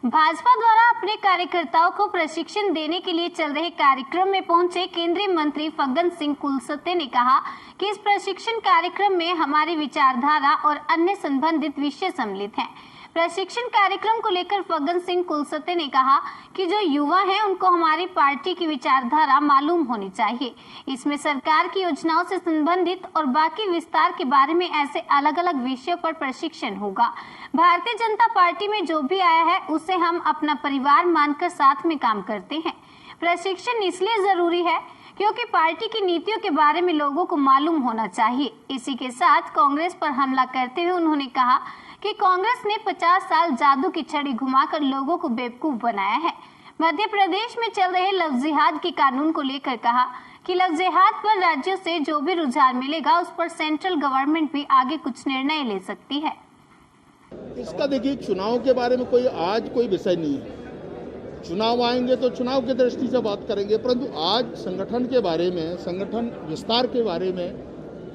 भाजपा द्वारा अपने कार्यकर्ताओं को प्रशिक्षण देने के लिए चल रहे कार्यक्रम में पहुंचे केंद्रीय मंत्री फग्गन सिंह कुलस्ते ने कहा कि इस प्रशिक्षण कार्यक्रम में हमारी विचारधारा और अन्य संबंधित विषय सम्मिलित हैं। प्रशिक्षण कार्यक्रम को लेकर फग्गन सिंह कुलस्ते ने कहा कि जो युवा हैं उनको हमारी पार्टी की विचारधारा मालूम होनी चाहिए। इसमें सरकार की योजनाओं से संबंधित और बाकी विस्तार के बारे में ऐसे अलग अलग विषयों पर प्रशिक्षण होगा। भारतीय जनता पार्टी में जो भी आया है उसे हम अपना परिवार मानकर साथ में काम करते हैं। प्रशिक्षण इसलिए जरूरी है क्योंकि पार्टी की नीतियों के बारे में लोगों को मालूम होना चाहिए। इसी के साथ कांग्रेस पर हमला करते हुए उन्होंने कहा कि कांग्रेस ने 50 साल जादू की छड़ी घुमाकर लोगों को बेवकूफ बनाया है। मध्य प्रदेश में चल रहे लव जिहाद के कानून को लेकर कहा कि लव जिहाद पर राज्यों से जो भी रुझान मिलेगा उस पर सेंट्रल गवर्नमेंट भी आगे कुछ निर्णय ले सकती है। इसका देखिए, चुनाव के बारे में कोई विषय नहीं है। चुनाव आएंगे तो चुनाव की दृष्टि से बात करेंगे, परंतु आज संगठन के बारे में, संगठन विस्तार के बारे में,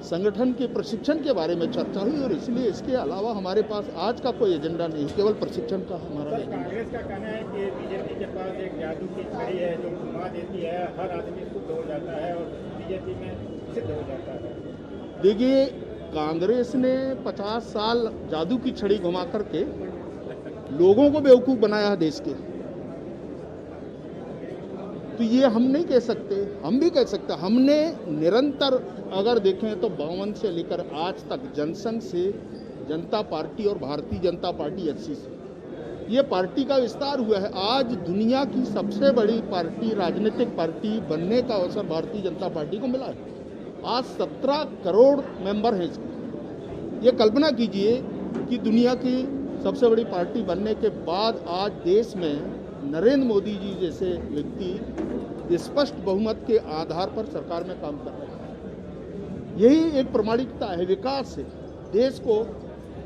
संगठन के प्रशिक्षण के बारे में चर्चा हुई और इसलिए इसके अलावा हमारे पास आज का कोई एजेंडा नहीं, केवल प्रशिक्षण का हमारा। कांग्रेस का कहना है कि बीजेपी के पास एक जादू की छड़ी है जो घुमा देती है, हर आदमी शुद्ध हो जाता है और बीजेपी में सिद्ध हो जाता है। देखिए, कांग्रेस ने 50 साल जादू की छड़ी घुमा करके लोगों को बेवकूफ बनाया है देश के, तो ये हम नहीं कह सकते। हम भी कह सकते, हमने निरंतर अगर देखें तो 52 से लेकर आज तक जनसंघ से, जनता पार्टी और भारतीय जनता पार्टी एचसी से ये पार्टी का विस्तार हुआ है। आज दुनिया की सबसे बड़ी पार्टी, राजनीतिक पार्टी बनने का अवसर भारतीय जनता पार्टी को मिला है। आज 17 करोड़ मेंबर हैं इसके। ये कल्पना कीजिए कि दुनिया की सबसे बड़ी पार्टी बनने के बाद आज देश में नरेंद्र मोदी जी जैसे व्यक्ति स्पष्ट बहुमत के आधार पर सरकार में काम कर रहे हैं। यही एक प्रामाणिकता है, विकास है। देश को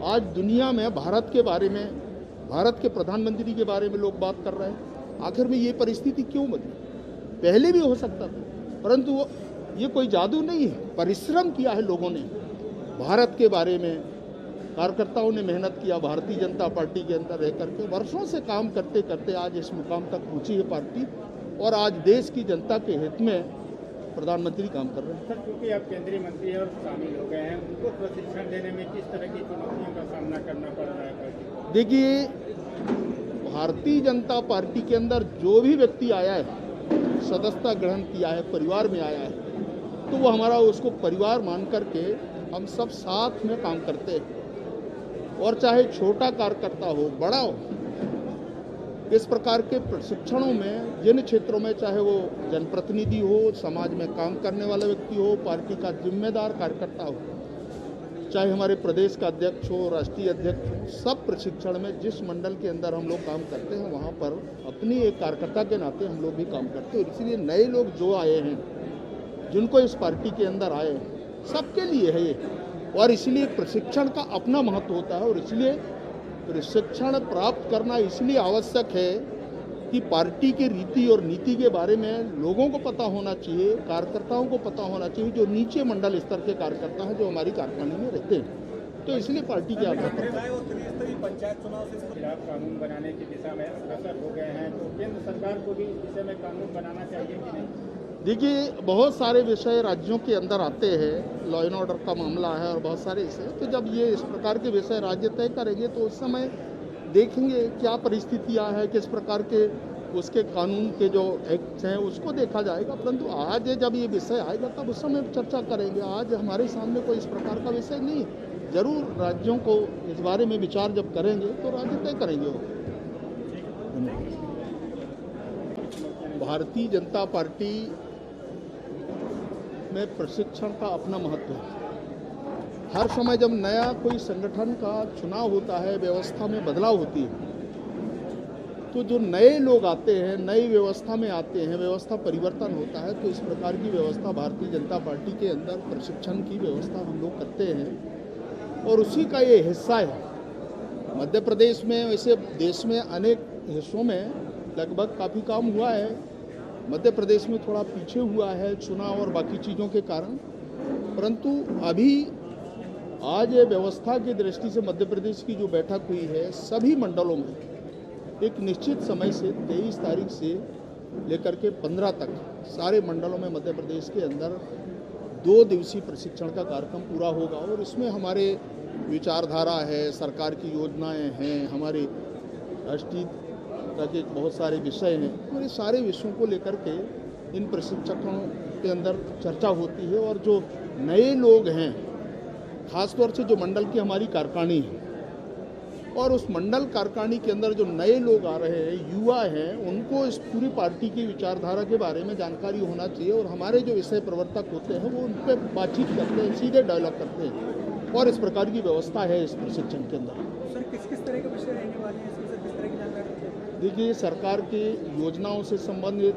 आज दुनिया में भारत के बारे में, भारत के प्रधानमंत्री के बारे में लोग बात कर रहे हैं। आखिर में ये परिस्थिति क्यों बनी? पहले भी हो सकता था, परंतु ये कोई जादू नहीं है। परिश्रम किया है लोगों ने, भारत के बारे में कार्यकर्ताओं ने मेहनत किया। भारतीय जनता पार्टी के अंदर रह करके वर्षों से काम करते करते आज इस मुकाम तक पहुंची है पार्टी और आज देश की जनता के हित में प्रधानमंत्री काम कर रहे हैं। सर, क्योंकि आप केंद्रीय मंत्री और शामिल हो गए हैं, उनको प्रशिक्षण देने में किस तरह की चुनौतियों का सामना करना पड़ रहा है? देखिए, भारतीय जनता पार्टी के अंदर जो भी व्यक्ति आया है, सदस्यता ग्रहण किया है, परिवार में आया है, तो वो हमारा उसको परिवार मान करके हम सब साथ में काम करते हैं। और चाहे छोटा कार्यकर्ता हो, बड़ा हो, इस प्रकार के प्रशिक्षणों में जिन क्षेत्रों में, चाहे वो जनप्रतिनिधि हो, समाज में काम करने वाला व्यक्ति हो, पार्टी का जिम्मेदार कार्यकर्ता हो, चाहे हमारे प्रदेश का अध्यक्ष हो, राष्ट्रीय अध्यक्ष हो, सब प्रशिक्षण में जिस मंडल के अंदर हम लोग काम करते हैं वहाँ पर अपनी एक कार्यकर्ता के नाते हम लोग भी काम करते हैं। और इसलिए नए लोग जो आए हैं, जिनको इस पार्टी के अंदर आए हैं, सबके लिए है ये। और इसलिए प्रशिक्षण का अपना महत्व होता है और इसलिए प्रशिक्षण प्राप्त करना इसलिए आवश्यक है कि पार्टी की रीति और नीति के बारे में लोगों को पता होना चाहिए, कार्यकर्ताओं को पता होना चाहिए, जो नीचे मंडल स्तर के कार्यकर्ता हैं, जो हमारी कार्यकारिणी में रहते हैं। तो इसलिए पार्टी के आधार पर पंचायत चुनाव से खिलाफ कानून बनाने की दिशा में अग्रसर हो गए हैं, तो केंद्र सरकार को भी इस दिशा में कानून बनाना चाहिए कि नहीं? देखिए, बहुत सारे विषय राज्यों के अंदर आते हैं, लॉ एंड ऑर्डर का मामला है और बहुत सारे विषय, तो जब ये इस प्रकार के विषय राज्य तय करेंगे तो उस समय देखेंगे क्या परिस्थितियां हैं, किस प्रकार के उसके कानून के जो एक्ट हैं उसको देखा जाएगा। परंतु आज जब ये विषय आएगा तब उस समय चर्चा करेंगे। आज हमारे सामने कोई इस प्रकार का विषय नहीं है। जरूर राज्यों को इस बारे में विचार जब करेंगे तो राज्य तय करेंगे। भारतीय जनता पार्टी में प्रशिक्षण का अपना महत्व है। हर समय जब नया कोई संगठन का चुनाव होता है, व्यवस्था में बदलाव होती है, तो जो नए लोग आते हैं, नई व्यवस्था में आते हैं, व्यवस्था परिवर्तन होता है, तो इस प्रकार की व्यवस्था भारतीय जनता पार्टी के अंदर प्रशिक्षण की व्यवस्था हम लोग करते हैं और उसी का ये हिस्सा है। मध्य प्रदेश में, वैसे देश में अनेक हिस्सों में लगभग काफ़ी काम हुआ है। मध्य प्रदेश में थोड़ा पीछे हुआ है चुनाव और बाकी चीज़ों के कारण, परंतु अभी आज ये व्यवस्था की दृष्टि से मध्य प्रदेश की जो बैठक हुई है, सभी मंडलों में एक निश्चित समय से 23 तारीख से लेकर के 15 तक सारे मंडलों में मध्य प्रदेश के अंदर 2 दिवसीय प्रशिक्षण का कार्यक्रम पूरा होगा और इसमें हमारे विचारधारा है, सरकार की योजनाएं हैं, हमारे राष्ट्रीय के बहुत सारे विषय हैं और ये सारे विषयों को लेकर के इन प्रशिक्षकों के अंदर चर्चा होती है। और जो नए लोग हैं, खासतौर से जो मंडल की हमारी कार्यकारिणी है और उस मंडल कार्यकारिणी के अंदर जो नए लोग आ रहे हैं, युवा हैं, उनको इस पूरी पार्टी की विचारधारा के बारे में जानकारी होना चाहिए और हमारे जो विषय प्रवर्तक होते हैं वो उन पर बातचीत करते हैं, सीधे डायलॉग करते हैं और इस प्रकार की व्यवस्था है इस प्रशिक्षण के अंदर। सर किस तरह के विषय रहने वाले हैं, इसमें किस तरह की जानकारी? देखिए, सरकार की योजनाओं से संबंधित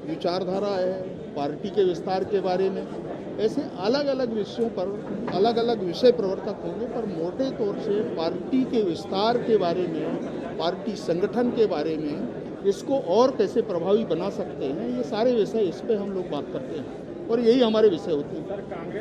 विचारधारा है, पार्टी के विस्तार के बारे में, ऐसे अलग अलग विषयों पर अलग अलग विषय प्रवर्तक होंगे, पर मोटे तौर से पार्टी के विस्तार के बारे में, पार्टी संगठन के बारे में, इसको और कैसे प्रभावी बना सकते हैं, ये सारे विषय इस पे हम लोग बात करते हैं और यही हमारे विषय होते हैं। सर, कांग्रेस